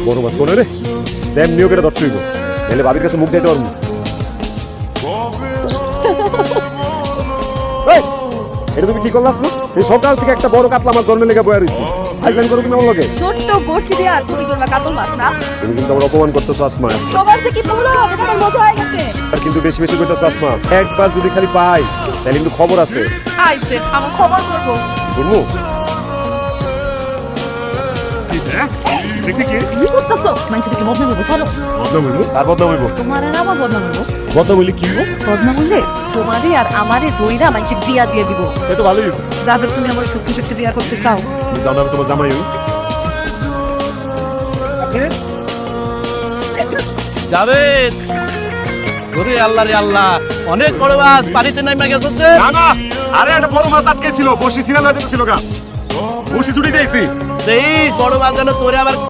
বড় মাছ কোনে রে দেন নিয়োগ এটা দর্শক নাহলে ভাবির কাছে মুখ দিতে পারবো এটা তুমি কি করলাস এই সকাল থেকে একটা বড় কাতলা মাছ ধরনে লেগে বয়ে রয়েছি আইলাম করো তুমি আমার লগে ছোট্ট বড়শি দিয়ে আর তুমি করবা কাতল মাছ না তুমি কিন্তু আমার অপমান করতেছো আসমা তোমার যে কি পুরো হবে তোমার মজা হয়ে গেছে আর কিন্তু বেশি বেশি করতেছো আসমা একবার যদি খালি পাই তাহলে কিন্তু খবর আছে আইছে আমি খবর করব শুনবো দেখি কি কি করতেছো মানে তুমি বদনাম করবো চলো বদনাম হইব আর বদনাম হইব তোমার আর আমার বদনাম হলো বদনাম হইলে কি হইব বদনাম হলে তোমারে আর আমারে দইরা মানুষের বিয়া দিয়ে দিব সে তো ভালোই হইব যাদের তুমি আমার সত্যি সত্যি বিয়া করতে চাও জানো আমি তোমার জামাই হই জাভেদ ওরে আল্লাহ রে আল্লাহ অনেক বড় মাছ পানিতে নাইমা গেছে না না আরে একটা বড় মাছ আটকে ছিল বসি ছিল না যেতে ছিল গা বসি ছুটি দিয়েছি এই বড় মাছ যেন তোরে আবার